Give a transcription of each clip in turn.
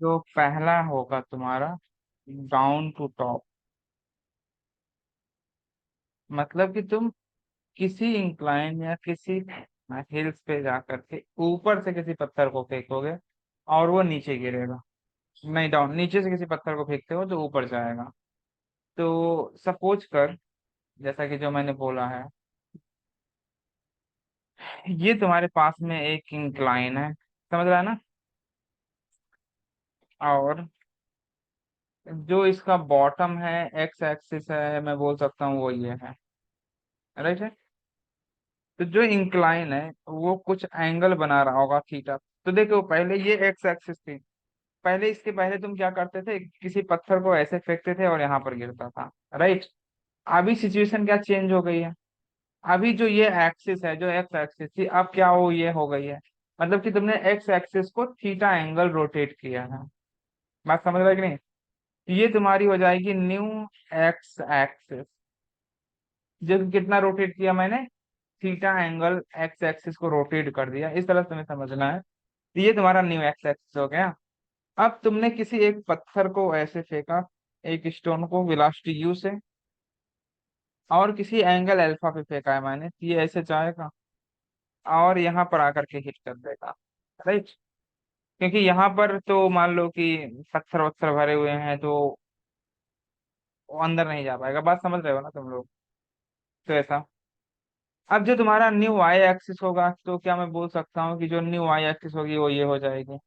जो पहला होगा तुम्हारा डाउन टू टॉप, मतलब कि तुम किसी इंक्लाइन या किसी हिल्स पे जाकर के ऊपर से किसी पत्थर को फेंकोगे और वो नीचे गिरेगा। नहीं, डाउन, नीचे से किसी पत्थर को फेंकते हो तो ऊपर जाएगा। तो सपोज कर, जैसा कि जो मैंने बोला है, ये तुम्हारे पास में एक इंक्लाइन है, समझ रहा है ना? और जो इसका बॉटम है, एक्स एक्सिस है, मैं बोल सकता हूँ वो ये है। राइट है। तो जो इंक्लाइन है वो कुछ एंगल बना रहा होगा थीटा। तो देखो, पहले ये एक्स एक्सिस थी, पहले इसके पहले तुम क्या करते थे, किसी पत्थर को ऐसे फेंकते थे और यहाँ पर गिरता था। राइट। अभी सिचुएशन क्या चेंज हो गई है, अभी जो ये एक्सिस है, जो एक्स एक्सिस थी, अब क्या वो ये हो गई है। मतलब कि तुमने एक्स एक्सिस को थीटा एंगल रोटेट किया है। बात समझ रहे कि नहीं? ये तुम्हारी हो जाएगी न्यू एक्स एक्सिस। जो कि कितना रोटेट किया मैंने, थीटा एंगल एक्स एक्सिस को रोटेट कर दिया, इस तरह से तुम्हें समझना है। तो ये तुम्हारा न्यू एक्स एक्सिस हो गया। अब तुमने किसी एक पत्थर को ऐसे फेंका, एक स्टोन को वेलोसिटी यू से, और किसी एंगल अल्फा पे फेंका है मैंने, तो ये ऐसे जाएगा और यहाँ पर आकर के हिट कर देगा। राइट। क्योंकि यहाँ पर तो मान लो कि पत्थर वत्थर भरे हुए हैं, तो वो अंदर नहीं जा पाएगा। बात समझ रहे हो ना तुम लोग? तो ऐसा। अब जो तुम्हारा न्यू वाई एक्सिस होगा, तो क्या मैं बोल सकता हूँ कि जो न्यू वाई एक्सिस होगी वो ये हो जाएगी।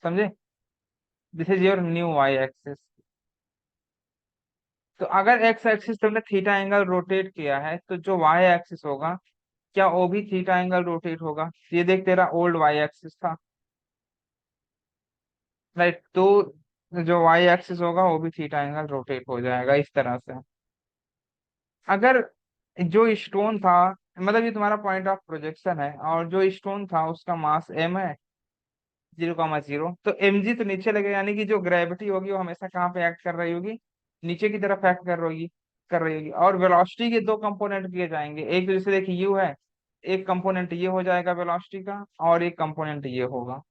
समझे? This is your new Y axis. तो अगर एक्स एक्सिस तुमने थीटा एंगल रोटेट किया है, तो जो वाई एक्सिस होगा, क्या वो भी थीटा एंगल रोटेट होगा? ये देख, तेरा ओल्ड वाई एक्सिस था। राइट। तो जो वाई एक्सिस होगा वो भी थीटा एंगल रोटेट हो जाएगा इस तरह से। अगर जो स्टोन था, मतलब ये तुम्हारा पॉइंट ऑफ प्रोजेक्शन है, और जो स्टोन था उसका मास एम है, 0,0, तो एम जी तो नीचे लगेगा, यानी कि जो ग्रेविटी होगी वो हमेशा कहाँ पे एक्ट कर रही होगी, नीचे की तरफ एक्ट कर रही होगी। और वेलोसिटी के दो कंपोनेंट किए जाएंगे, एक तो जैसे देखिए यू है, एक कंपोनेंट ये हो जाएगा वेलोसिटी का, और एक कंपोनेंट ये होगा।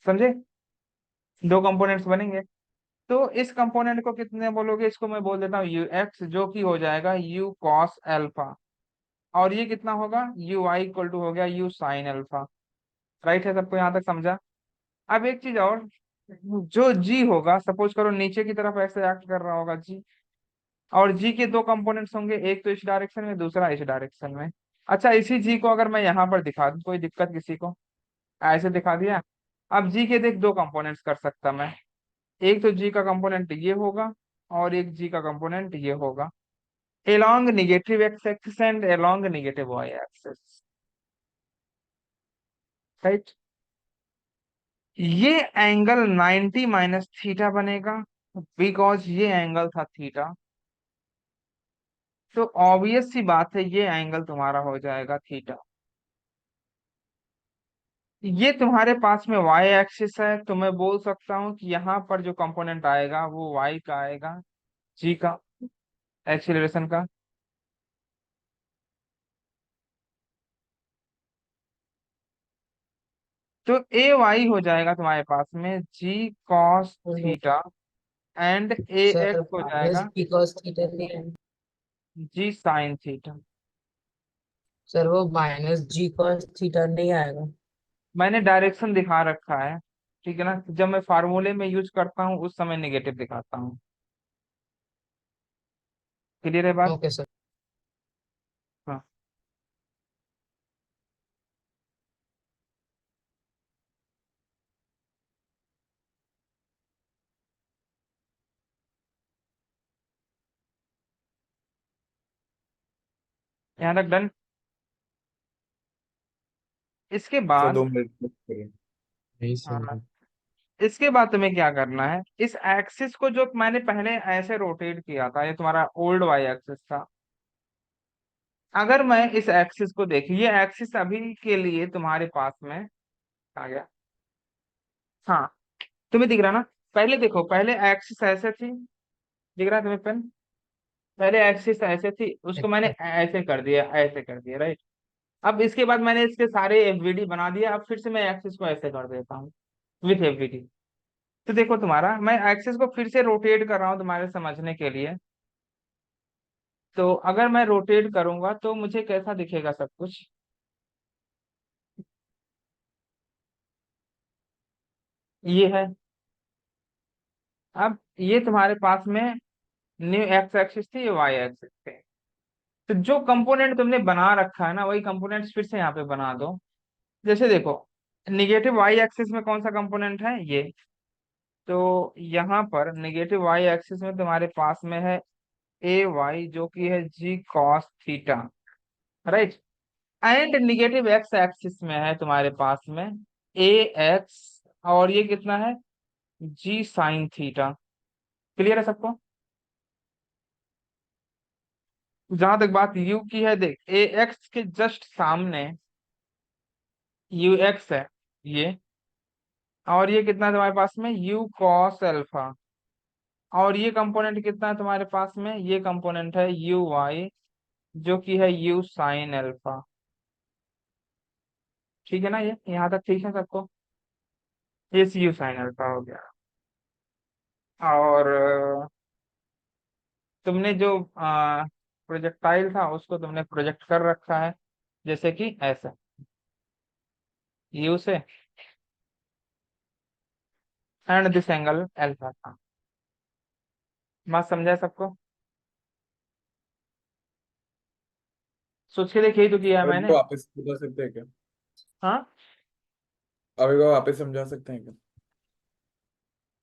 समझे? दो कंपोनेंट्स बनेंगे। तो इस कंपोनेंट को कितने बोलोगे, इसको मैं बोल देता हूँ यू एक्स, जो कि हो जाएगा यू कॉस एल्फा। और ये कितना होगा, यू आई इक्वल टू हो गया यू साइन अल्फा। राइट है? सबको यहाँ तक समझा? अब एक चीज और, जो जी होगा, सपोज करो नीचे की तरफ ऐसे एक्ट कर रहा होगा जी, और जी के दो कंपोनेंट्स होंगे, एक तो इस डायरेक्शन में, दूसरा इस डायरेक्शन में। अच्छा, इसी जी को अगर मैं यहाँ पर दिखा दूं, कोई दिक्कत किसी को? ऐसे दिखा दिया। अब जी के देख दो कंपोनेंट्स कर सकता मैं, एक तो जी का कंपोनेंट ये होगा, और एक जी का कंपोनेंट ये होगा, along negative X axis and along negative Y axis. Right. ये एंगल 90 माइनस थीटा बनेगा, बिकॉज ये एंगल था थीटा। तो ऑब्वियस सी बात है, ये एंगल तुम्हारा हो जाएगा थीटा। ये तुम्हारे पास में वाई एक्सिस है, तो मैं बोल सकता हूँ कि यहाँ पर जो कंपोनेंट आएगा वो वाई का आएगा, जी का, एक्सीलरेशन का। तो ए वाई हो जाएगा तुम्हारे पास में जी कॉस तो theta, and A sir x हो माइनस जाएगा जी कॉस थीटा नहीं है? जी साइन थीटा। सर वो माइनस जी कॉस थीटा नहीं आएगा? मैंने डायरेक्शन दिखा रखा है, ठीक है ना? जब मैं फार्मूले में यूज करता हूँ उस समय नेगेटिव दिखाता हूँ। क्लियर है बात? Okay sir. हाँ। यहाँ तक डन। इसके सर बाद, 2 मिनट वेट करिए। नहीं हाँ, सर। इसके बाद तुम्हें क्या करना है, इस एक्सिस को जो मैंने पहले ऐसे रोटेट किया था, ये तुम्हारा ओल्ड वाई एक्सिस था। अगर मैं इस एक्सिस को देख, ये एक्सिस अभी के लिए तुम्हारे पास में आ गया। हाँ, तुम्हें दिख रहा ना? पहले देखो, पहले एक्सिस ऐसे थी, दिख रहा है तुम्हें पेन? पहले एक्सिस ऐसे थी, उसको मैंने ऐसे कर दिया, ऐसे कर दिया। राइट। अब इसके बाद मैंने इसके सारे एफवीडी बना दिए, अब फिर से मैं एक्सिस को ऐसे कर देता हूँ विथ एफवीडी। तो देखो तुम्हारा, मैं एक्सिस को फिर से रोटेट कर रहा हूँ तुम्हारे समझने के लिए। तो अगर मैं रोटेट करूंगा तो मुझे कैसा दिखेगा सब कुछ, ये है। अब ये तुम्हारे पास में न्यू एक्स एक्सिस थी, ये वाई एक्सिस थे। तो जो कंपोनेंट तुमने बना रखा है ना, वही कंपोनेंट्स फिर से यहाँ पे बना दो। जैसे देखो, निगेटिव वाई एक्सिस में कौन सा कंपोनेंट है, ये। तो यहाँ पर निगेटिव वाई एक्सिस में तुम्हारे पास में है ए वाई, जो कि है g cos theta, right. And negative x axis में है तुम्हारे पास में ए एक्स, और ये कितना है, जी साइन थीटा। क्लियर है सबको। जहां तक बात यू की है, देख ए एक्स के जस्ट सामने यू एक्स है, ये। और ये कितना है तुम्हारे पास में, यू कॉस अल्फा। और ये कंपोनेंट कितना है तुम्हारे पास में, ये कंपोनेंट है यू वाई, जो कि है यू साइन अल्फा। ठीक है ना, ये यहाँ तक ठीक है सबको। ये यू साइन अल्फा हो गया। और तुमने जो प्रोजेक्टाइल था उसको तुमने प्रोजेक्ट कर रखा है, जैसे कि ऐसा, यू से, एंड दिस एंगल अल्फा था। बात समझा है सबको। सोच के देखिए, तो किया है अभी को मैंने। वापस बता सकते हैं क्या? हाँ, अभी को वापस समझा सकते हैं क्या?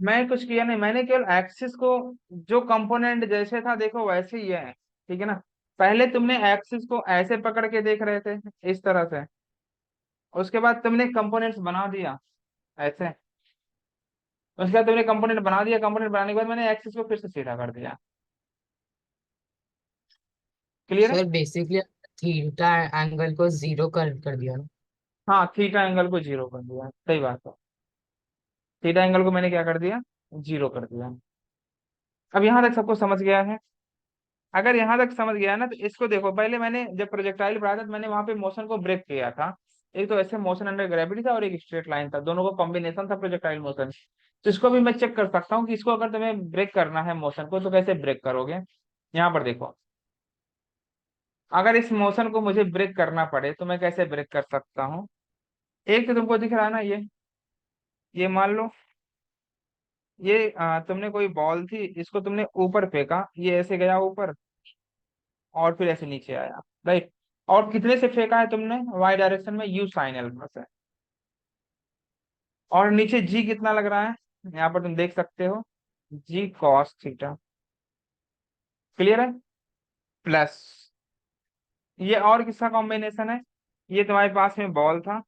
मैं कुछ किया नहीं, मैंने केवल एक्सिस को, जो कंपोनेंट जैसे था देखो वैसे ही है, ठीक है ना। पहले तुमने एक्सिस को ऐसे पकड़ के देख रहे थे, इस तरह से। उसके बाद तुमने कंपोनेंट्स बना दिया ऐसे। उसके बाद तुमने कंपोनेंट बना दिया, कंपोनेंट बनाने के बाद मैंने एक्सिस को फिर से सीधा कर दिया। क्लियर है। सर बेसिकली थीटा एंगल को जीरो कर दिया ना। हाँ, थीटा एंगल को जीरो कर दिया, सही बात है। थीटा एंगल को मैंने क्या कर दिया, जीरो कर दिया। अब यहाँ तक सबको समझ गया है। अगर यहाँ तक समझ गया ना, तो इसको देखो, पहले मैंने जब प्रोजेक्टाइल पढ़ा था तो मैंने वहां पे मोशन को ब्रेक किया था। एक तो ऐसे मोशन अंडर ग्रेविटी था, और एक स्ट्रेट लाइन था, दोनों का कॉम्बिनेशन था प्रोजेक्टाइल मोशन। तो इसको भी मैं चेक कर सकता हूँ कि इसको अगर तुम्हें ब्रेक करना है मोशन को, तो कैसे ब्रेक करोगे। यहाँ पर देखो, अगर इस मोशन को मुझे ब्रेक करना पड़े तो मैं कैसे ब्रेक कर सकता हूँ। एक तो तुमको दिख रहा है ना, ये मान लो, ये तुमने कोई बॉल थी, इसको तुमने ऊपर फेंका, ये ऐसे गया ऊपर, और फिर ऐसे नीचे आया, राइट। और कितने से फेंका है तुमने, वाई डायरेक्शन में, यू साइन अल्फा से। और नीचे जी कितना लग रहा है, यहाँ पर तुम देख सकते हो, जी कॉस थीटा। क्लियर है। प्लस, ये और किसका कॉम्बिनेशन है, ये तुम्हारे पास में बॉल था,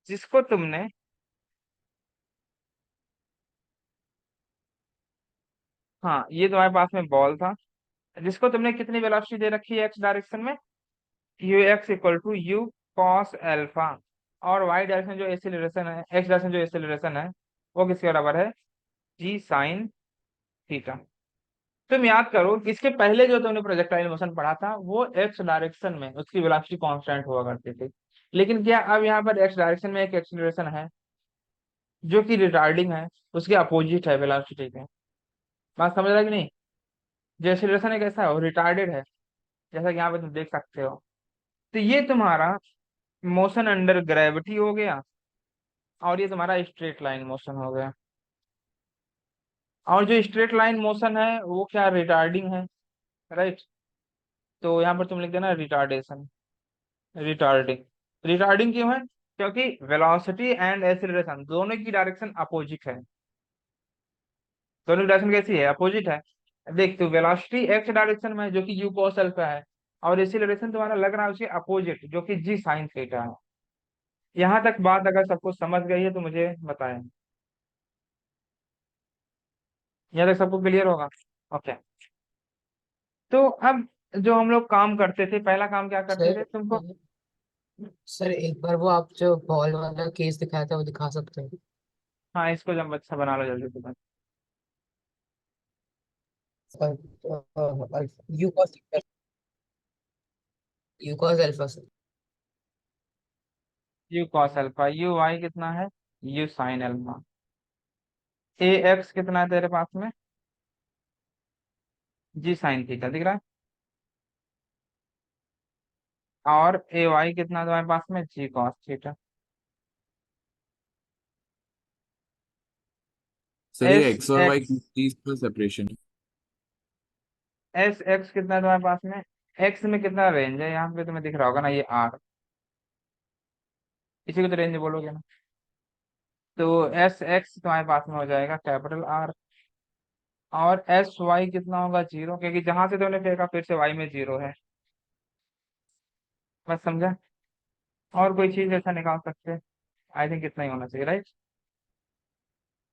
जिसको तुमने, हाँ ये तुम्हारे पास में बॉल था, जिसको तुमने कितनी वेलोसिटी दे रखी है एक्स डायरेक्शन में, U X equal to U cos alpha. और वाई डायरेक्शन जो एक्सेलरेशन है, एक्स डायरेक्शन जो एक्सेलरेशन है, वो किसके बराबर है, जी साइन थीटा। तुम याद करो कि इसके पहले जो तुमने प्रोजेक्टाइल मोशन पढ़ा था, वो एक्स डायरेक्शन में उसकी वेलोसिटी कांस्टेंट हुआ करती थी। लेकिन क्या अब यहाँ पर एक्स डायरेक्शन में एक एक्सेलरेशन है, जो कि रिटार्डिंग है, उसके अपोजिट है वेलोसिटी के। बात समझ रहा है कि नहीं। जो एक्सेलरेशन है कैसा है, वो रिटार्डेड है, जैसा कि यहाँ पे तुम देख सकते हो। तो ये तुम्हारा मोशन अंडर ग्रेविटी हो गया, और ये तुम्हारा स्ट्रेट लाइन मोशन हो गया। और जो स्ट्रेट लाइन मोशन है वो क्या, रिटार्डिंग है, राइट। तो यहाँ पर तुम लिख देना रिटार्डेशन, रिटार्डिंग। रिटार्डिंग क्यों है, क्योंकि वेलोसिटी एंड एक्सीलरेशन दोनों की डायरेक्शन अपोजिट है। दोनों की डायरेक्शन कैसी है, अपोजिट है। देख, तो वेलोसिटी एक्स डायरेक्शन में है, जो कि यू कॉस अल्फा है, और एक्सीलरेशन तुम्हारा लग रहा है उसके अपोजिट, जो कि जी साइन थीटा है। यहाँ तक बात अगर सबको समझ गई है तो मुझे बताएं। यहाँ तक सबको क्लियर होगा। ओके। तो अब जो हम लोग काम करते थे, पहला काम क्या करते थे सर तुमको। सर एक बार वो आप जो बॉल वाला केस दिखाया था वो दिखा सकते हैं? हाँ, इसको जब अच्छा बना लो जल्दी से। U cos, U cos alpha sir. U cos alpha, U Y कितना है, U sign alpha. A X कितना है तेरे पास में, जी साइन थीटा दिख रहा है। और ए वाई कितना है तुम्हारे पास में, जी कॉस थीटा। सर ये एस एक्स और वाई एक्स, किस चीज का सेपरेशन है? एस एक्स कितना है तुम्हारे पास में, एक्स में कितना रेंज है यहाँ पे तुम्हें दिख रहा होगा ना, ये आर, इसी को तो रेंज बोलोगे ना। तो एस एक्स तुम्हारे पास में हो जाएगा कैपिटल आर। और एस वाई कितना होगा, जीरो, क्योंकि जहां से तुमने फेंका फिर से वाई में जीरो है। बस समझा। और कोई चीज ऐसा निकाल सकते हैं, आई थिंक इतना ही होना चाहिए, राइट।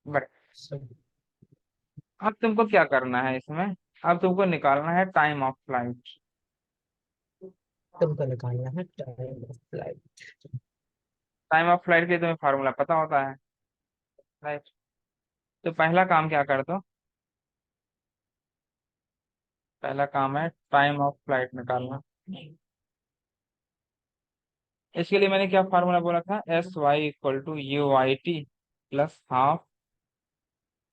बट सर अब तुमको क्या करना है इसमें, अब तुमको निकालना है टाइम ऑफ फ्लाइट। तुमको निकालना है time of flight. Time of flight के तुम्हें फार्मूला पता होता है, राइट। तो पहला काम क्या कर दो, पहला काम है टाइम ऑफ फ्लाइट निकालना। इसके लिए मैंने क्या फार्मूला बोला था, S Y equal to U Y T plus half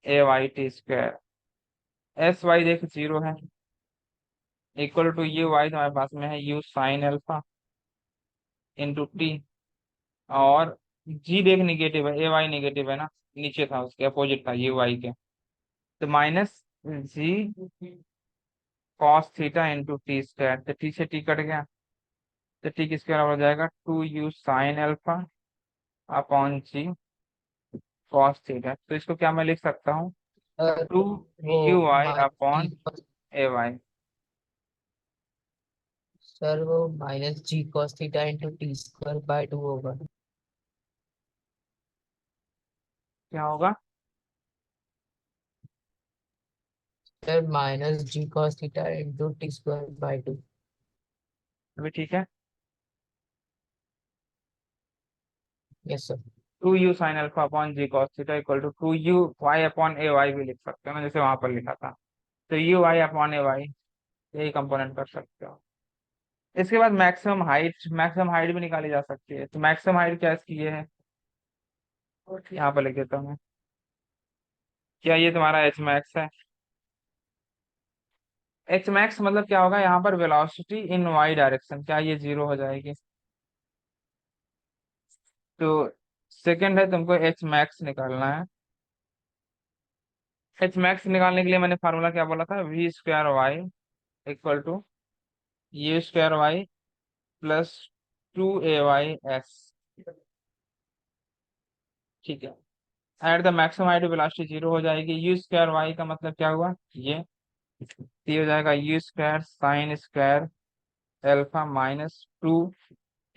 A Y T square. S Y देख जीरो है, इक्वल टू यू वाई तुम्हारे पास में है U sign alpha into T. और जी देख निगेटिव है, ए वाई निगेटिव है ना, नीचे था उसके अपोजिट था यू वाई के। तो minus g cos theta into t square, तो टी से टी कट गया, तो टी किसके बराबर हो जाएगा, two you sign alpha upon ji cos theta. तो इसको क्या मैं लिख सकता हूँ, सर टू वो u y minus g upon ए वाई। सर वो minus g cos theta into t square by 2 होगा। क्या होगा, sir minus g cos theta into t square by 2। अभी ठीक है। Yes sir. Two you sign alpha upon ji cos theta equal to two U Y upon A Y भी लिख सकते हो ना, जैसे वहां पर लिखा था। तो यू वाई अपॉन ए वाई, यही कंपोनेंट कर सकते हो। इसके बाद मैक्सिमम हाइट भी निकाली जा सकती है। तो मैक्सिमम हाइट क्या इसकी ये है, यहाँ पर लिख देता हूँ मैं। क्या ये तुम्हारा एच मैक्स है, एच मैक्स मतलब क्या होगा, यहाँ पर वेलोसिटी इन वाई डायरेक्शन, क्या ये जीरो हो जाएगी। तो सेकंड है, तुमको एच मैक्स निकालना है। एच मैक्स निकालने के लिए मैंने फार्मूला क्या बोला था, V square Y equal to U square Y plus two A Y S. ठीक है। At the maximum height velocity zero हो जाएगी, यू स्क्वायर वाई का मतलब क्या हुआ, ये हो जाएगा u square sine square alpha minus two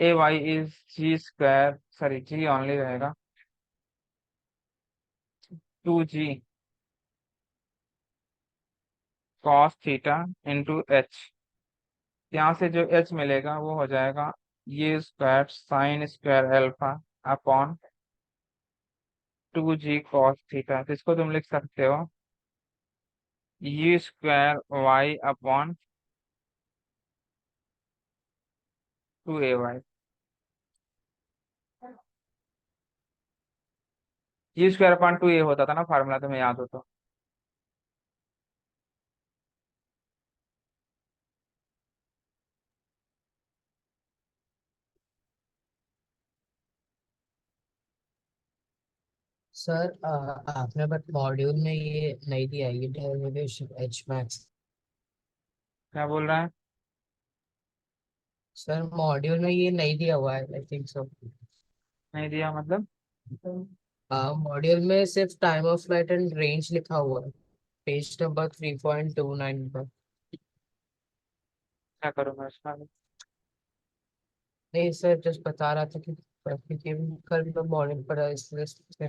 A y is g square, sorry g only रहेगा, two g cos theta into h. यहाँ से जो एच मिलेगा वो हो जाएगा ये square sine square alpha upon two g cos theta. तो इसको तुम लिख सकते हो u square y upon two A y. U square upon two a होता था ना फार्मूला, तुम्हें याद हो तो। सर आपने बट मॉड्यूल में ये नहीं दिया, ये डेरिवेशन एच मैक्स। क्या बोल रहा है, सर मॉड्यूल में ये नहीं दिया हुआ है, आई थिंक सो। नहीं दिया मतलब, मॉड्यूल में सिर्फ time of flight and range लिखा हुआ है, पेज नंबर 3.29 पर। क्या करूँगा इसका। नहीं सर, जस्ट बता रहा था कि कल मैं मॉर्निंग पर इसलिए।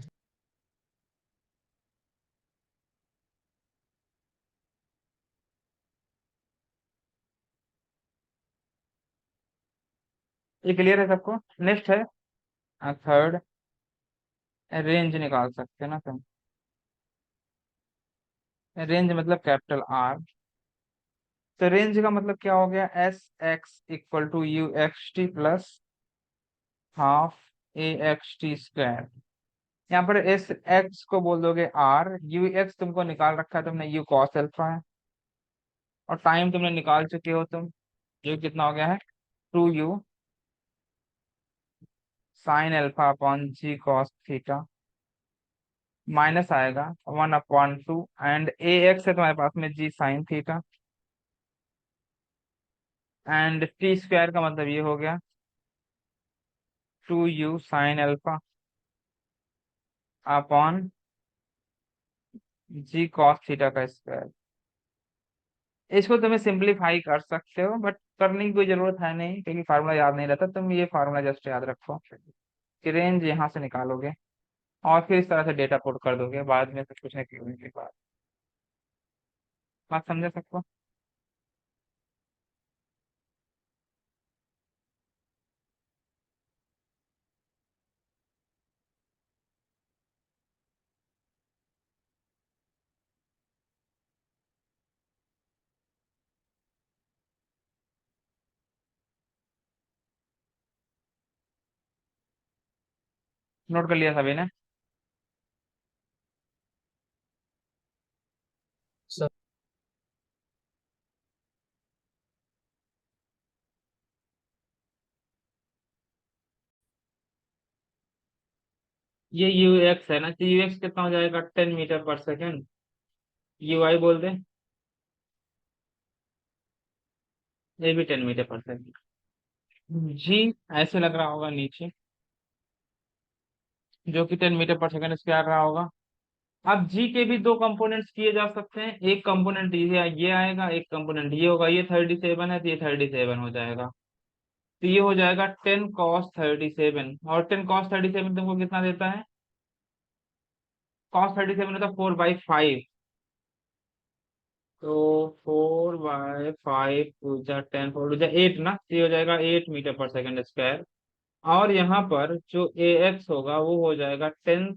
ये क्लियर है सबको। नेक्स्ट है थर्ड, रेंज निकाल सकते हैं ना तुम। रेंज मतलब कैपिटल आर। तो रेंज का मतलब क्या हो गया, S X equal to U X T plus half A X T square. यहाँ पर एस एक्स को बोल दोगे आर, यू एक्स तुमको निकाल रखा है तुमने, यू कॉस अल्फा है, और टाइम तुमने निकाल चुके हो तुम, जो कितना हो गया है 2u साइन अल्फा अपॉन जी कॉस थीटा, माइनस आएगा 1/2, एंड ए एक्स है तुम्हारे पास में g sine theta, and t square का मतलब ये हो गया 2u साइन अल्फा अपॉन जी कॉस थीटा का स्क्वायर। इसको तुम्हें सिंप्लीफाई कर सकते हो, बट करने की कोई जरूरत है नहीं क्योंकि फार्मूला याद नहीं रहता। तुम ये फार्मूला जस्ट याद रखो कि रेंज यहाँ से निकालोगे और फिर इस तरह से डेटा पुट कर दोगे बाद में, सब कुछ निकलने के बाद। बात समझ सकते हो? नोट कर लिया सभी ने? सर ये यू एक्स है ना, तो यू एक्स कितना हो जाएगा 10 मीटर पर सेकेंड। यू आई बोल दे, ये भी 10 मीटर पर सेकेंड। जी ऐसे लग रहा होगा नीचे, जो कि 10 मीटर पर सेकेंड स्क्वायर रहा होगा। अब जी के भी दो कंपोनेंट्स किए जा सकते हैं, एक कंपोनेंट ये आएगा, एक कंपोनेंट ये होगा। ये 37 है तो ये 37 हो जाएगा, तो ये हो जाएगा 10 cos 37, और 10 cos 37 तुमको कितना देता है? cos 37 होता है 4/5, तो 4/5 पूजा 10 4 पूजा 8 ना, तो ये हो जाएगा 8 मीटर पर सेकेंड स्क्वायर। और यहाँ पर जो ए एक्स होगा वो हो जाएगा 10